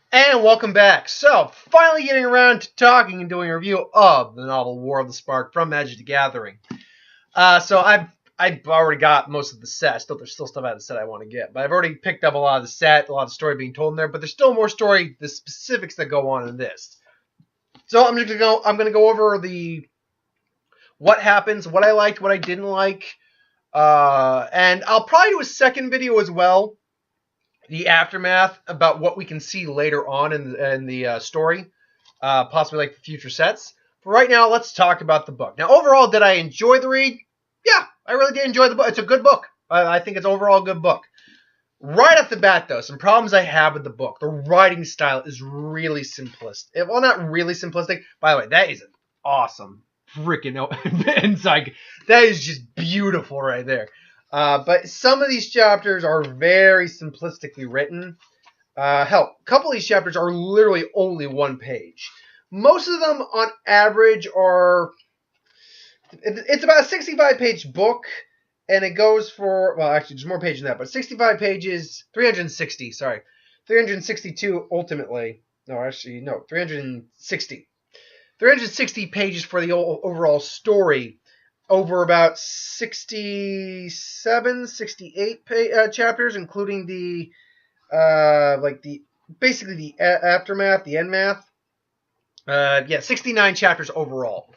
And welcome back. So, finally getting around to talking and doing a review of the novel War of the Spark from Magic the Gathering. I've already got most of the set. There's still stuff out of the set I want to get, but I've already picked up a lot of the set, a lot of story being told in there. But there's still more story, the specifics that go on in this. So I'm gonna go over the what happens, what I liked, what I didn't like, and I'll probably do a second video as well, the aftermath about what we can see later on in the story, possibly like future sets. But right now, let's talk about the book. Now, overall, did I enjoy the read? Yeah, I really did enjoy the book. It's a good book. I think it's overall a good book. Right off the bat, though, some problems I have with the book. The writing style is really simplistic. Well, not really simplistic. By the way, that is an awesome freaking insight. That is just beautiful right there. But some of these chapters are very simplistically written. Hell, a couple of these chapters are literally only one page. Most of them, on average, are... It's about a 65-page book, and it goes for... Well, actually, there's more pages than that, but 65 pages... 360, sorry. 362 ultimately. No, actually, no, 360. 360 pages for the overall story over about 67, 68 chapters, including the basically the aftermath, the end math. 69 chapters overall.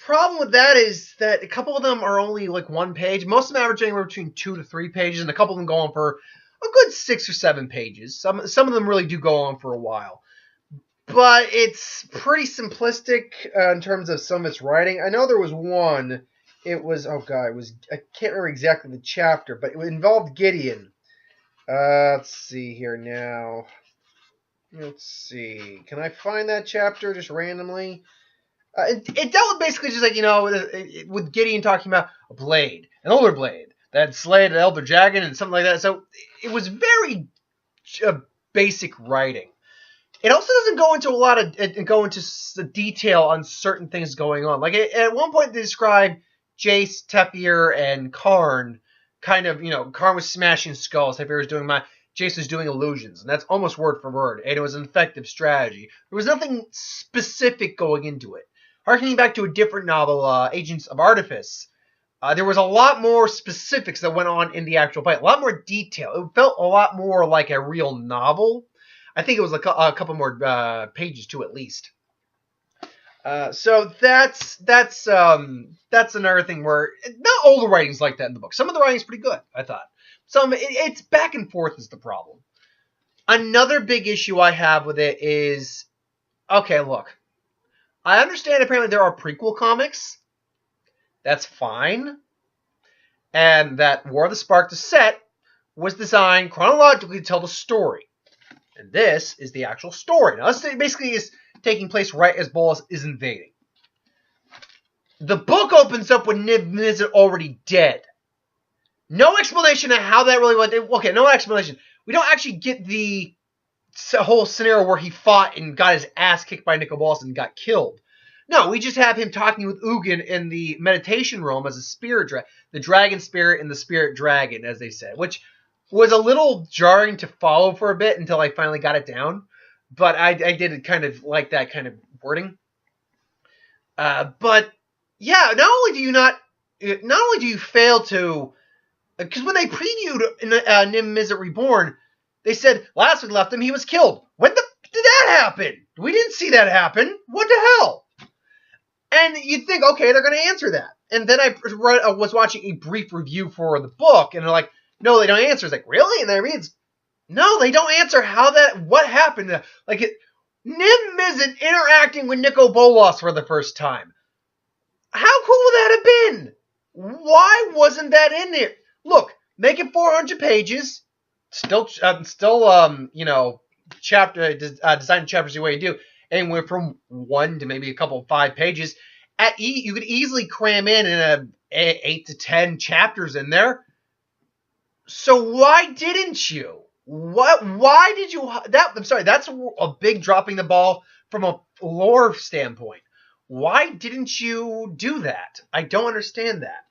Problem with that is that a couple of them are only like one page. Most of them average anywhere between 2 to 3 pages, and a couple of them go on for a good 6 or 7 pages. Some of them really do go on for a while. But it's pretty simplistic in terms of some of its writing. I know there was one. It was, I can't remember exactly the chapter, but it involved Gideon. Let's see here now. Let's see. Can I find that chapter just randomly? It dealt with basically just like, with Gideon talking about a blade, an older blade that had slayed an elder dragon and something like that. So it was very basic writing. It also doesn't go into the detail on certain things going on. Like at one point they describe Jace, Teferi, and Karn kind of, Karn was smashing skulls, Teferi was doing Jace was doing illusions, and that's almost word for word, and it was an effective strategy. There was nothing specific going into it. Harkening back to a different novel, Agents of Artifice, there was a lot more specifics that went on in the actual fight, a lot more detail. It felt a lot more like a real novel. I think it was a couple more pages too, at least. So that's another thing where not all the writing's like that in the book. Some of the writing's pretty good, I thought. It's back and forth is the problem. Another big issue I have with it is, okay, look, I understand apparently there are prequel comics. That's fine, and that War of the Spark, the set, was designed chronologically to tell the story. And this is the actual story. Now, this basically is taking place right as Bolas is invading. The book opens up with Niv Mizzet already dead. No explanation of how that really went. Okay, no explanation. We don't actually get the whole scenario where he fought and got his ass kicked by Nicol Bolas and got killed. No, we just have him talking with Ugin in the meditation room as a spirit the dragon spirit and the spirit dragon, as they said, which was a little jarring to follow for a bit until I finally got it down. But I did kind of like that kind of wording. But yeah, not only do you fail to, because when they previewed Niv Mizzet Reborn, they said last we left him he was killed. When the did that happen? We didn't see that happen. What the hell? And you'd think, okay, they're going to answer that. And then I was watching a brief review for the book, and they're like, no, they don't answer. It's like, really? And then it reads, no, they don't answer what happened. Like, Niv Mizzet interacting with Nicol Bolas for the first time. How cool would that have been? Why wasn't that in there? Look, make it 400 pages. Still, design chapters the way you do. Anywhere from 1 to maybe a couple of 5 pages. You could easily cram in 8 to 10 chapters in there. So why didn't you? Why did you? I'm sorry. That's a big dropping the ball from a lore standpoint. Why didn't you do that? I don't understand that.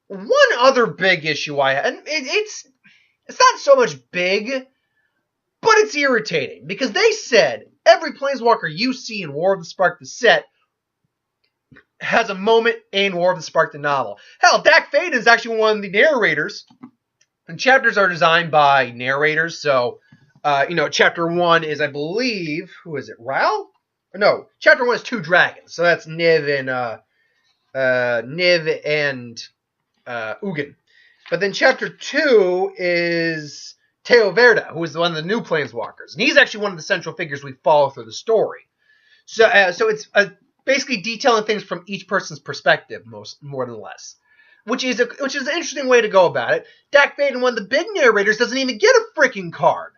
One other big issue I had, and it's not so much big, But it's irritating, because they said every Planeswalker you see in War of the Spark the set has a moment in War of the Spark the novel. Hell, Dack Fayden is actually one of the narrators, and chapters are designed by narrators, so, chapter 1 is, I believe, who is it, Ral? No, chapter 1 is 2 dragons, so that's Niv and Ugin. But then chapter 2 is Teoverda, who is one of the new Planeswalkers. And he's actually one of the central figures we follow through the story. So it's basically detailing things from each person's perspective, more than less. Which is an interesting way to go about it. Dack Fayden, one of the big narrators, doesn't even get a freaking card.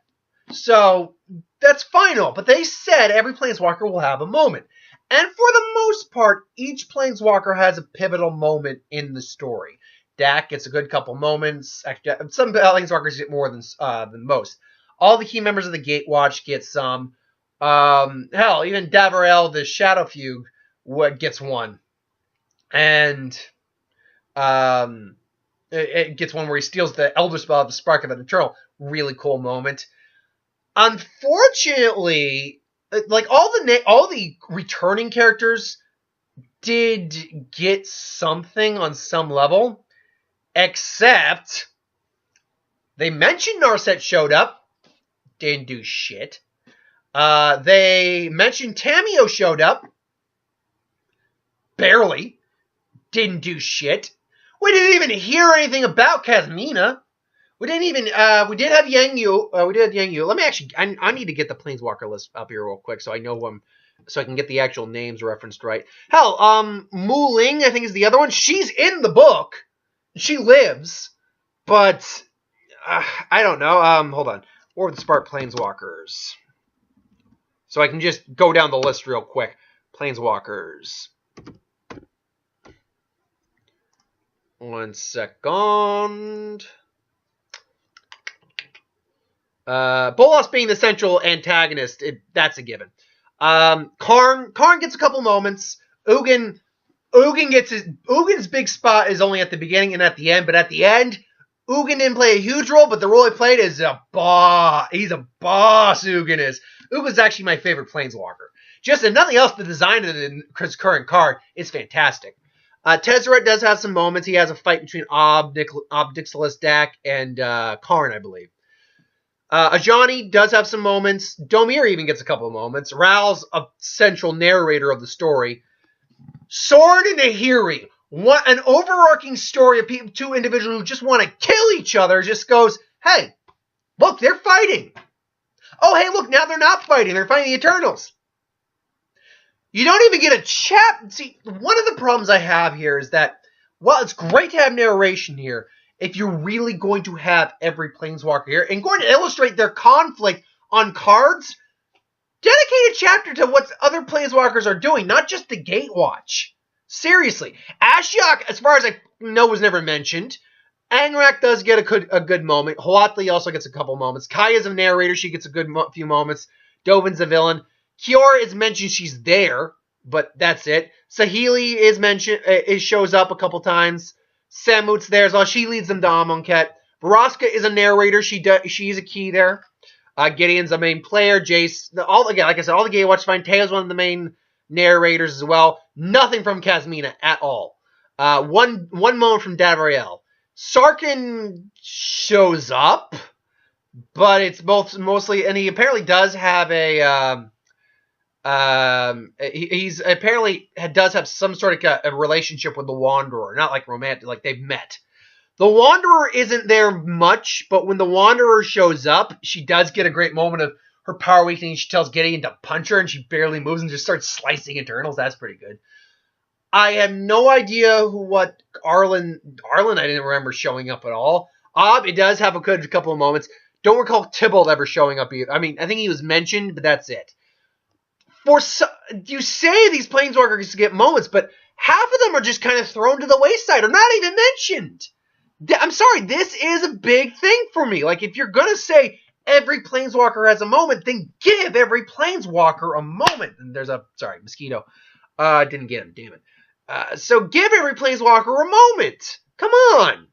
So that's final. But they said every Planeswalker will have a moment. And for the most part, each Planeswalker has a pivotal moment in the story. Dack gets a good couple moments. Actually, some Planeswalkers get more than most. All the key members of the Gatewatch get some. Hell, even Davriel, the Shadowfugue, gets one. And it gets one where he steals the Elder Spell of the Spark of an Eternal. Really cool moment. Unfortunately, like all the returning characters did get something on some level. Except, they mentioned Narset showed up. Didn't do shit. They mentioned Tamiyo showed up. Barely. Didn't do shit. We didn't even hear anything about Kasmina. We didn't even, we did have Yang Yu. Let me actually, I need to get the Planeswalker list up here real quick so I know who so I can get the actual names referenced right. Hell, Mu Ling, I think, is the other one. She's in the book. She lives, but I don't know. Hold on. War of the Spark Planeswalkers. So I can just go down the list real quick. Planeswalkers. 1 second. Bolas being the central antagonist, that's a given. Karn gets a couple moments. Ugin's big spot is only at the beginning and at the end, but at the end, Ugin didn't play a huge role, but the role he played is a boss. He's a boss, Ugin is. Ugin's actually my favorite Planeswalker. Just if nothing else, the design of his current card is fantastic. Tezzeret does have some moments. He has a fight between Obnixilis Dack and Karn, I believe. Ajani does have some moments. Domir even gets a couple of moments. Ral's a central narrator of the story. Sword and Nahiri, an overarching story of two individuals who just want to kill each other, just goes, hey, look, they're fighting. Oh, hey, look, now they're not fighting. They're fighting the Eternals. You don't even get a chat. See, one of the problems I have here is that, while it's great to have narration here, if you're really going to have every Planeswalker here and going to illustrate their conflict on cards, dedicate a chapter to what other Planeswalkers are doing, not just the Gatewatch. Seriously. Ashiok, as far as I know, was never mentioned. Angrak does get a good moment. Huatli also gets a couple moments. Kaya's a narrator. She gets a good few moments. Dovin's a villain. Kiora is mentioned. She's there, but that's it. Saheeli is mentioned. It shows up a couple times. Samut's there as well. She leads them to Amonkhet. Vraska is a narrator. She's a key there. Gideon's a main player. Jace, again, like I said, all the Gatewatch fine. Teo's one of the main narrators as well. Nothing from Kasmina at all. One moment from Davriel. Sarkhan shows up, but it's mostly, and he apparently does have he's apparently does have some sort of a relationship with the Wanderer, not like romantic, like they've met. The Wanderer isn't there much, but when the Wanderer shows up, she does get a great moment of her power weakening. She tells Gideon to punch her, and she barely moves and just starts slicing Eternals. That's pretty good. I have no idea what Arlen, I didn't remember showing up at all. It does have a good couple of moments. Don't recall Tybalt ever showing up either. I mean, I think he was mentioned, but that's it. You say these Planeswalkers get moments, but half of them are just kind of thrown to the wayside or not even mentioned. I'm sorry, this is a big thing for me. Like, if you're going to say every Planeswalker has a moment, then give every Planeswalker a moment. And there's Mosquito. Didn't get him, damn it. So give every Planeswalker a moment. Come on.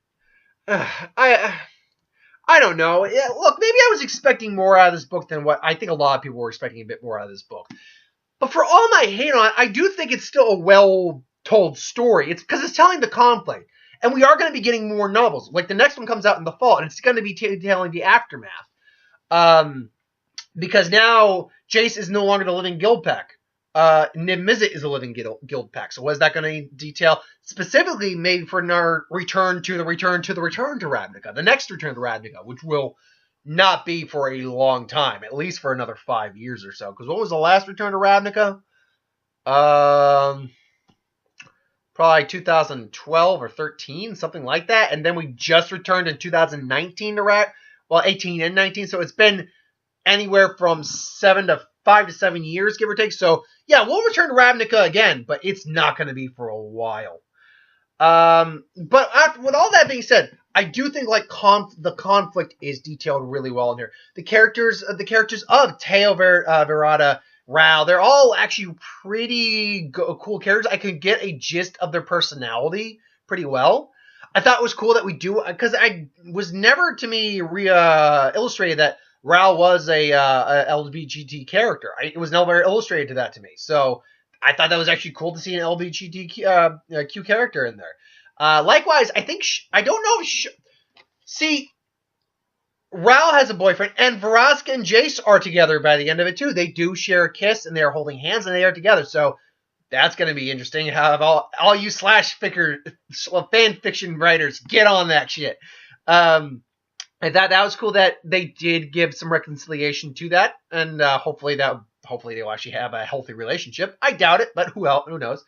I I don't know. Yeah, look, maybe I was expecting more out of this book than what I think a lot of people were expecting a bit more out of this book. But for all my hate on it, I do think it's still a well-told story. It's because it's telling the conflict. And we are going to be getting more novels. Like, the next one comes out in the fall, and it's going to be telling the aftermath. Because now Jace is no longer the living Guildpact. Niv Mizzet is a living Guildpact. So what is that going to detail? Specifically, maybe for our return to Ravnica. The next return to Ravnica, which will not be for a long time. At least for another 5 years or so. Because what was the last return to Ravnica? Probably 2012 or 13, something like that. And then we just returned in 2019 to 18 and 19. So it's been anywhere from 5 to 7 years, give or take. So, yeah, we'll return to Ravnica again, but it's not going to be for a while. But with all that being said, I do think like the conflict is detailed really well in here. The characters of Teo, Verada, Ral, they're all actually pretty cool characters. I could get a gist of their personality pretty well. I thought it was cool that we do, because I was never to me illustrated that Ral was a LGBT character. It was never illustrated to that to me. So I thought that was actually cool to see an LGBTQ character in there. Likewise, I think I don't know if see, Ral has a boyfriend, and Vraska and Jace are together by the end of it too. They do share a kiss, and they are holding hands, and they are together. So that's going to be interesting. Have all you fan fiction writers get on that shit. I thought that was cool that they did give some reconciliation to that, and hopefully they'll actually have a healthy relationship. I doubt it, but who knows?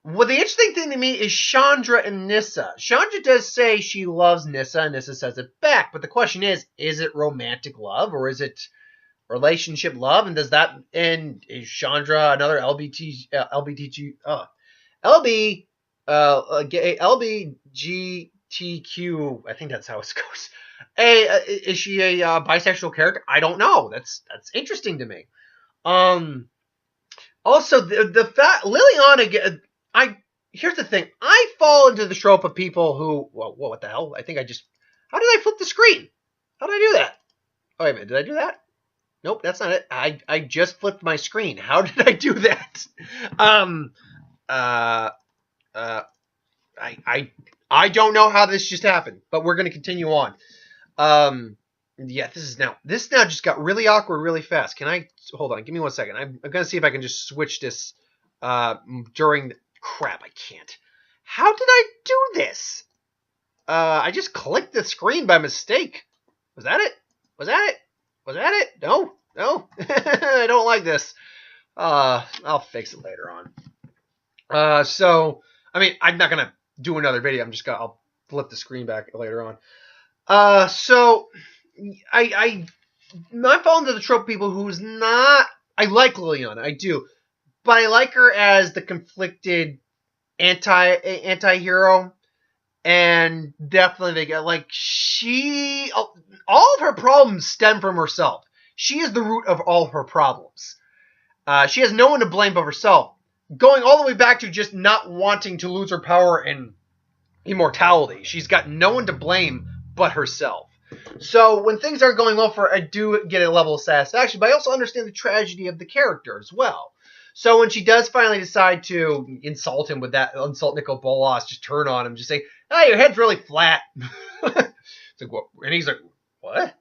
Well, the interesting thing to me is Chandra and Nissa. Chandra does say she loves Nissa, and Nissa says it back. But the question is it romantic love, or is it relationship love? And is Chandra another LBGTQ, I think that's how it goes. Is she a bisexual character? I don't know. That's interesting to me. Also, the fact Liliana, here's the thing. I fall into the trope of people who, well, what the hell? How did I flip the screen? How did I do that? Oh, wait a minute. Did I do that? Nope, that's not it. I just flipped my screen. How did I do that? I don't know how this just happened, but we're going to continue on. Yeah, this now just got really awkward really fast. Hold on, give me 1 second. I'm going to see if I can just switch this during crap, I can't. How did I do this? I just clicked the screen by mistake. Was that it? No. I don't like this. I'll fix it later on. I'm not going to do another video. I'll flip the screen back later on. I fall into the trope of people who's not. I like Liliana, I do, but I like her as the conflicted anti-hero, and definitely all of her problems stem from herself. She is the root of all of her problems. She has no one to blame but herself, going all the way back to just not wanting to lose her power and immortality. She's got no one to blame but herself. So when things aren't going well for her, I do get a level of satisfaction, but I also understand the tragedy of the character as well. So when she does finally decide to insult Nicol Bolas, just turn on him, just say, "Hey, your head's really flat." It's like, what? And he's like, "What?"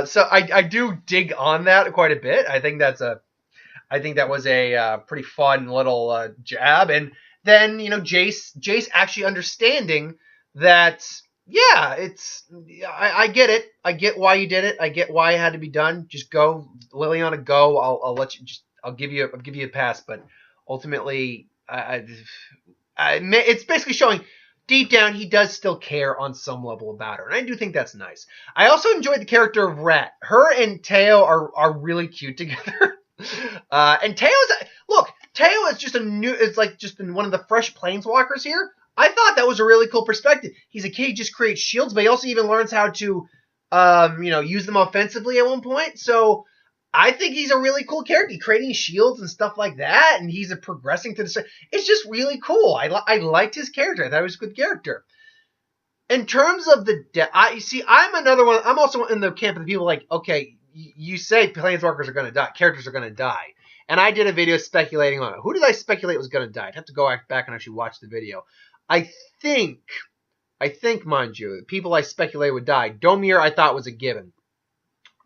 So I do dig on that quite a bit. I think that was a pretty fun little jab. And then, Jace actually understanding that, yeah, I get it. I get why you did it. I get why it had to be done. Just go, Liliana, go. I'll let you. I'll give you a pass. But ultimately, it's basically showing deep down he does still care on some level about her, and I do think that's nice. I also enjoyed the character of Rat. Her and Teo are really cute together. And Teo is just just one of the fresh planeswalkers here. I thought that was a really cool perspective. He's a kid who just creates shields, but he also even learns how to, use them offensively at one point. So I think he's a really cool character, creating shields and stuff like that, and he's progressing to the. It's just really cool. I liked his character. I thought he was a good character. In terms of the, I'm another one. I'm also in the camp of the people like, okay, you say planeswalkers are going to die, characters are going to die, and I did a video speculating on it. Who did I speculate was going to die? I'd have to go back and actually watch the video. I think, mind you, the people I speculated would die. Domir, I thought was a given.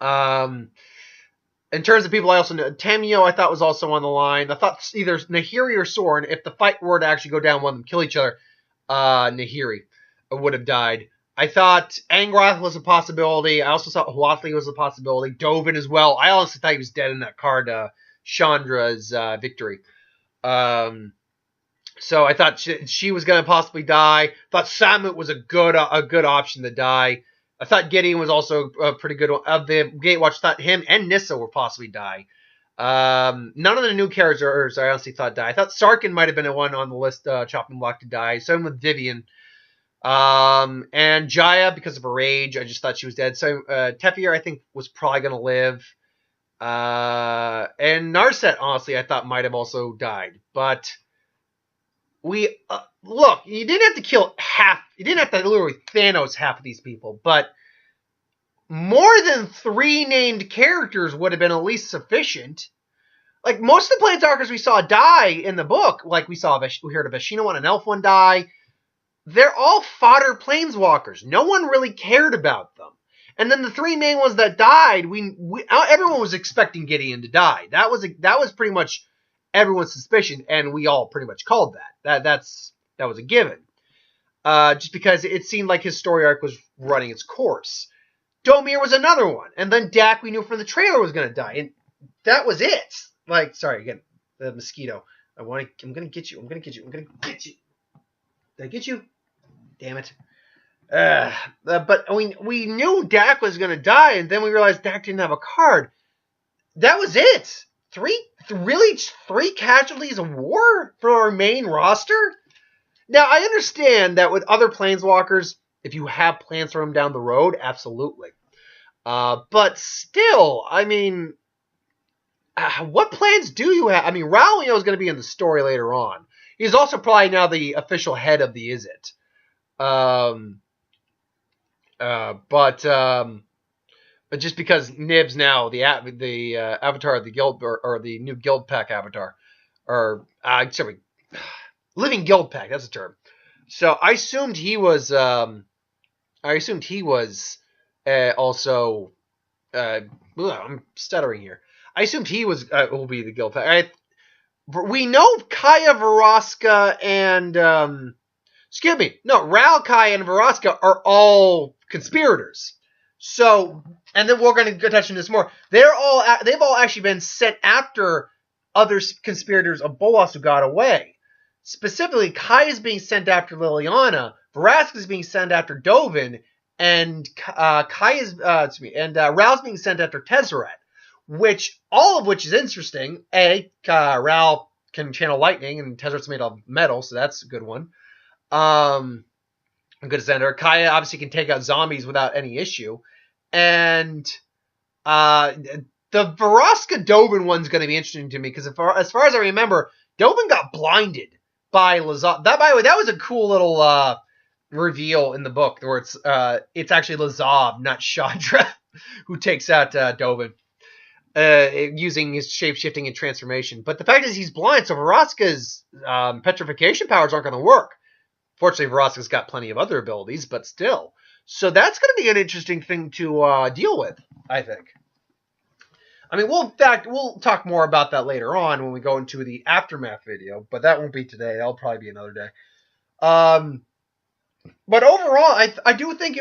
In terms of people I also know, Tamiyo I thought was also on the line. I thought either Nahiri or Sorin, if the fight were to actually go down, one of them kill each other, Nahiri would have died. I thought Angrath was a possibility. I also thought Huatli was a possibility. Dovin as well. I honestly thought he was dead in that card, Chandra's victory. So I thought she was going to possibly die. I thought Samut was a good option to die. I thought Gideon was also a pretty good one. Of the Gatewatch, thought him and Nissa would possibly die. None of the new characters I honestly thought died. I thought Sarkin might have been the one on the list, chopping block to die. Same with Vivian. And Jaya, because of her age, I just thought she was dead. So Tefir, I think, was probably going to live. And Narset, honestly, I thought might have also died. But we look, you didn't have to kill half. You didn't have to literally Thanos half of these people, but more than 3 named characters would have been at least sufficient. Like most of the Planeswalkers we saw die in the book, like we heard a Vashina one, an Elf one die. They're all fodder Planeswalkers. No one really cared about them. And then the 3 main ones that died, everyone was expecting Gideon to die. That was pretty much everyone's suspicion, and we all pretty much called that. That was a given. Just because it seemed like his story arc was running its course. Domir was another one, and then Dak we knew from the trailer was going to die, and that was it. Like, sorry again, the mosquito. I'm going to get you. Did I get you? Damn it. But we knew Dak was going to die, and then we realized Dak didn't have a card. That was it. 3 casualties of war for our main roster? Now, I understand that with other Planeswalkers, if you have plans for them down the road, absolutely. But still, I mean, what plans do you have? I mean, Raul, is going to be in the story later on. He's also probably now the official head of the Izzet. But just because Nib's now the avatar of the guild or the new guild pack avatar, or sorry, living guild pack, that's the term. So I assumed he was. Also. I'm stuttering here. I assumed he was will be the guild pack. We know Kaya Vraska and Raul, Kaya, and Vraska are all conspirators. So, and then we're going to touch on this more. They've all actually been sent after other conspirators of Bolas who got away. Specifically, Kai is being sent after Liliana, Vraska is being sent after Dovin, and Raul's being sent after Tezzeret. All of which is interesting. Raul can channel lightning, and Tezzeret's made of metal, so that's a good one. A good sender. Kaya obviously can take out zombies without any issue. And the Vraska Dovin one's going to be interesting to me because as far as I remember, Dovin got blinded by Lazav. That, by the way, that was a cool little reveal in the book where it's actually Lazav, not Chandra, who takes out Dovin using his shape-shifting and transformation. But the fact is he's blind, so Vraska's petrification powers aren't going to work. Fortunately, Vraska's got plenty of other abilities, but still. So that's going to be an interesting thing to deal with, I think. I mean, we'll talk more about that later on when we go into the Aftermath video, but that won't be today. That'll probably be another day. But overall, I do think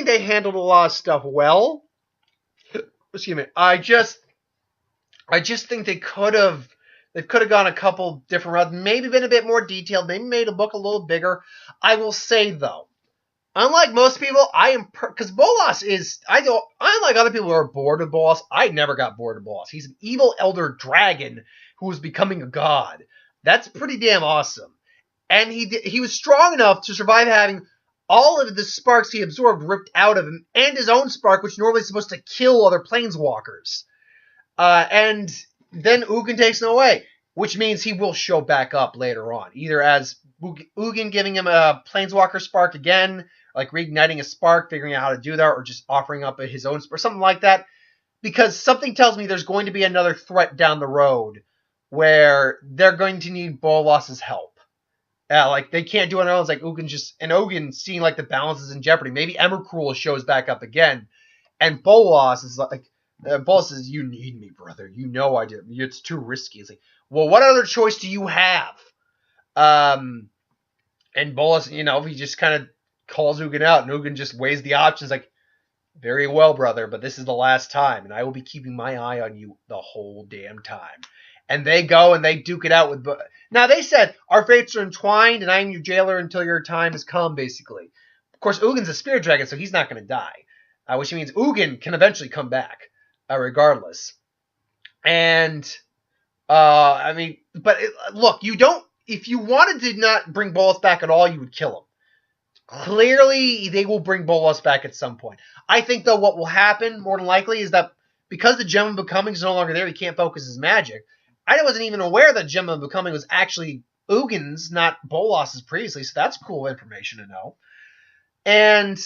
they handled a lot of stuff well. Excuse me. I just think they could have gone a couple different routes, maybe been a bit more detailed, maybe made the book a little bigger. I will say though, unlike most people, because Bolas is, unlike other people who are bored of Bolas, I never got bored of Bolas. He's an evil elder dragon who is becoming a god. That's pretty damn awesome. And he was strong enough to survive having all of the sparks he absorbed ripped out of him, and his own spark, which normally is supposed to kill other planeswalkers. And then Ugin takes him away, which means he will show back up later on, either as Ugin giving him a Planeswalker spark again, like reigniting a spark, figuring out how to do that, or just offering up his own spark, something like that. Because something tells me there's going to be another threat down the road where they're going to need Bolas's help. Like, they can't do it on their own. It's like Ugin seeing like the balance is in jeopardy. Maybe Emrakul shows back up again. And Bolas is like, Bolas says, you need me, brother. You know I did. It's too risky. It's like, well, what other choice do you have? And Bolas, he just kind of calls Ugin out. And Ugin just weighs the options like, very well, brother, but this is the last time. And I will be keeping my eye on you the whole damn time. And they go and they duke it out with... Now, they said, our fates are entwined and I am your jailer until your time has come, basically. Of course, Ugin's a spirit dragon, so he's not going to die. Which means Ugin can eventually come back, regardless. And, look, if you wanted to not bring Bolas back at all, you would kill him. Clearly, they will bring Bolas back at some point. I think, though, what will happen, more than likely, is that because the Gem of Becoming is no longer there, he can't focus his magic. I wasn't even aware that Gem of Becoming was actually Ugin's, not Bolas's previously, so that's cool information to know. And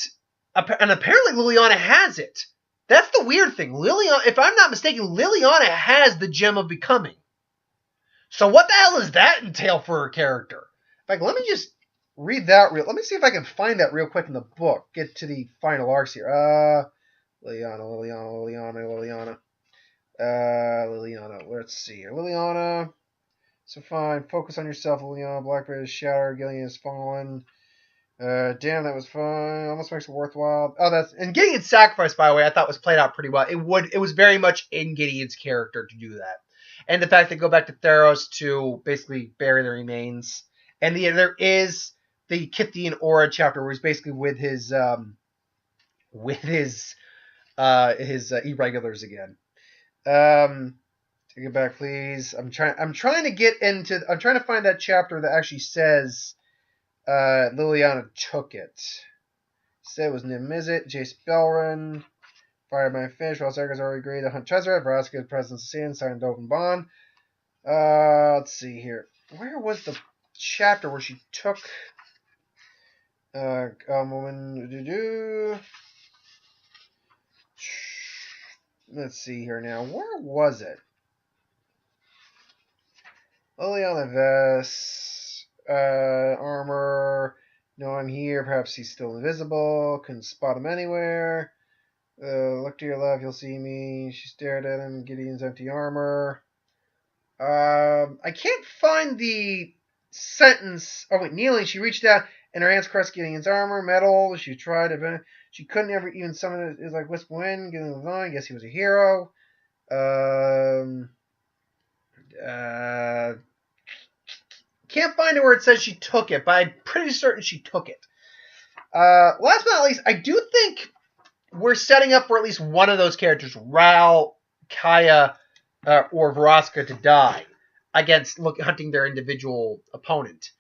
apparently Liliana has it. That's the weird thing. Liliana, if I'm not mistaken, Liliana has the Gem of Becoming. So what the hell does that entail for her character? In fact, let me just read that let me see if I can find that real quick in the book. Get to the final arcs here. Liliana. Let's see here. Liliana. So fine. Focus on yourself, Liliana. Blackbeard is shattered. Gideon is fallen. Damn, that was fun. Almost makes it worthwhile. And Gideon's sacrifice, by the way, I thought was played out pretty well. It was very much in Gideon's character to do that. And the fact they go back to Theros to basically bury the remains. And there is the Kythian Aura chapter where he's basically with his irregulars again. Take it back, please. I'm trying to find that chapter that actually says Liliana took it. Said it was Nimizit, Jace Belrin, fired by fish, while Sarkis already agreed to hunt Chesra, Vraska's presence sin, signed Dovin Bond. Let's see here. Where was the chapter where she took let's see here now. Where was it? Liliana Vess, armor. No, I'm here. Perhaps he's still invisible. Couldn't spot him anywhere. Look to your left, you'll see me. She stared at him. Gideon's empty armor. I can't find the sentence. Oh wait, kneeling. She reached out and her hands caressed Gideon's armor, metal. She tried to. She couldn't ever even summon it. It was like Wisp Wind. Gideon was on. I guess he was a hero. Can't find it where it says she took it, but I'm pretty certain she took it. Last but not least, I do think we're setting up for at least one of those characters, Ral, Kaya, or Vraska, to die against hunting their individual opponent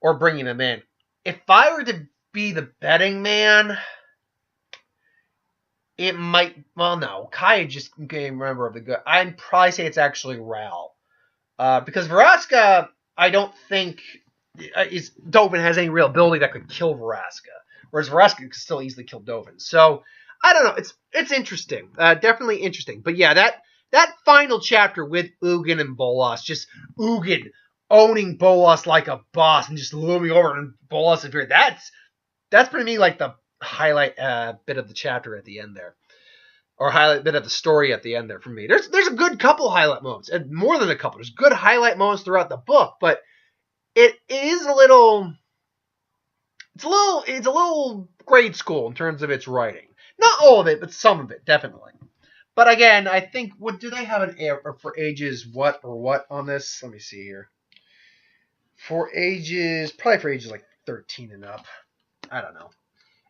or bringing them in. If I were to be the betting man, it might. Well, no, Kaya just became a member of the good. I'd probably say it's actually Ral, because Vraska, I don't think Dovin has any real ability that could kill Vraska, whereas Vraska could still easily kill Dovin. So I don't know. It's interesting, definitely interesting. But yeah, that final chapter with Ugin and Bolas, just Ugin owning Bolas like a boss and just looming over and Bolas appeared. That's pretty me like the highlight bit of the chapter at the end there, or highlight bit of the story at the end there for me. There's a good couple highlight moments, and more than a couple. There's good highlight moments throughout the book, but it is a little grade school in terms of its writing. Not all of it, but some of it definitely. But again, I think do they have an for ages what on this? Let me see here. Probably for ages like 13 and up. I don't know.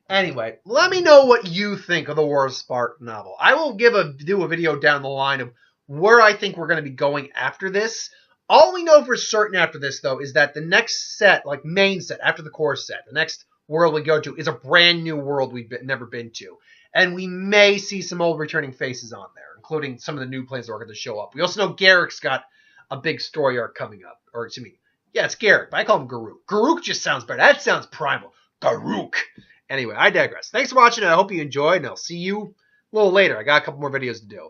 Anyway, let me know what you think of the War of Spark novel. I will do a video down the line of where I think we're going to be going after this. All we know for certain after this, though, is that the next set, like main set, after the core set, the next world we go to is a brand new world we've never been to. And we may see some old returning faces on there, including some of the new Planeswalkers that show up. We also know Garruk's got a big story arc coming up. Or, excuse me. Yeah, it's Garruk, but I call him Garruk. Garruk just sounds better. That sounds primal. Garruk. Anyway, I digress. Thanks for watching. I hope you enjoyed, and I'll see you a little later. I got a couple more videos to do.